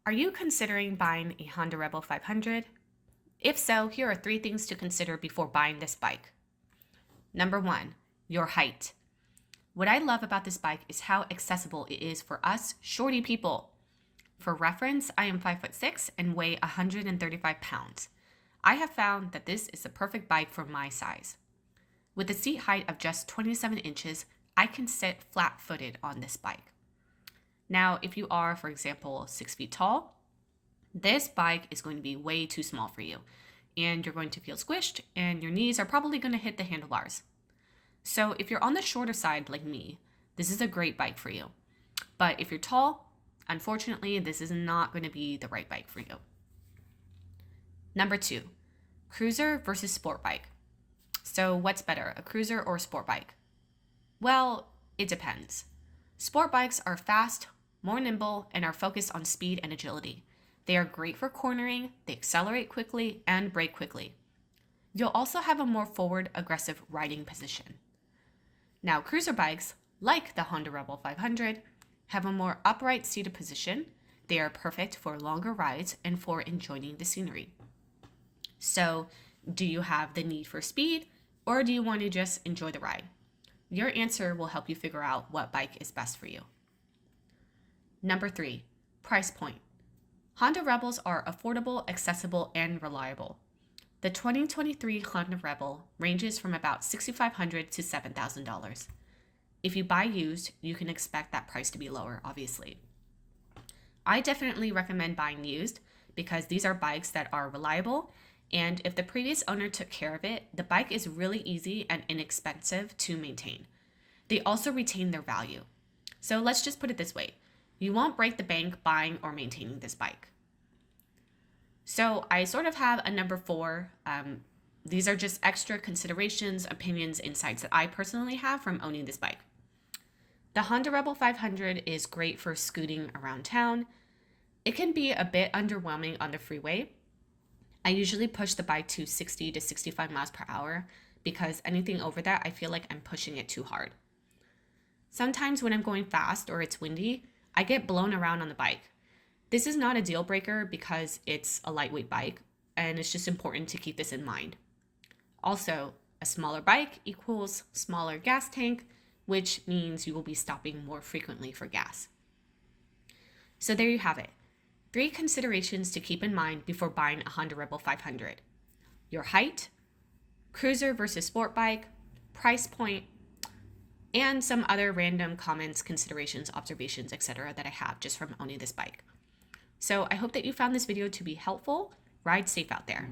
Are you considering buying a Honda Rebel 500? If so, here are 3 things to consider before buying this bike. Number 1, your height. What I love about this bike is how accessible it is for us shorty people. For reference, I am 5'6" and weigh 135 pounds. I have found that this is the perfect bike for my size. With a seat height of just 27 inches, I can sit flat-footed on this bike. Now, if you are, for example, 6 feet tall, this bike is going to be way too small for you, and you're going to feel squished, and your knees are probably going to hit the handlebars. So if you're on the shorter side like me, this is a great bike for you. But if you're tall, unfortunately, this is not going to be the right bike for you. Number 2, cruiser versus sport bike. So what's better, a cruiser or a sport bike? Well, it depends. Sport bikes are fast, more nimble, and are focused on speed and agility. They are great for cornering, they accelerate quickly, and brake quickly. You'll also have a more forward, aggressive riding position. Now, cruiser bikes, like the Honda Rebel 500, have a more upright seated position. They are perfect for longer rides and for enjoying the scenery. So, do you have the need for speed, or do you want to just enjoy the ride? Your answer will help you figure out what bike is best for you. Number 3, price point. Honda Rebels are affordable, accessible, and reliable. The 2023 Honda Rebel ranges from about $6,500 to $7,000. If you buy used, you can expect that price to be lower, obviously. I definitely recommend buying used because these are bikes that are reliable, and if the previous owner took care of it, the bike is really easy and inexpensive to maintain. They also retain their value. So let's just put it this way. You won't break the bank buying or maintaining this bike. So I sort of have a number 4. These are just extra considerations, opinions, insights that I personally have from owning this bike. The Honda Rebel 500 is great for scooting around town. It can be a bit underwhelming on the freeway. I usually push the bike to 60 to 65 miles per hour because anything over that, I feel like I'm pushing it too hard. Sometimes when I'm going fast or it's windy, I get blown around on the bike. This is not a deal breaker because it's a lightweight bike, and it's just important to keep this in mind. Also, a smaller bike equals smaller gas tank, which means you will be stopping more frequently for gas. So there you have it. 3 considerations to keep in mind before buying a Honda Rebel 500. Your height, cruiser versus sport bike, price point, and some other random comments, considerations, observations, etc. that I have just from owning this bike. So I hope that you found this video to be helpful. Ride safe out there.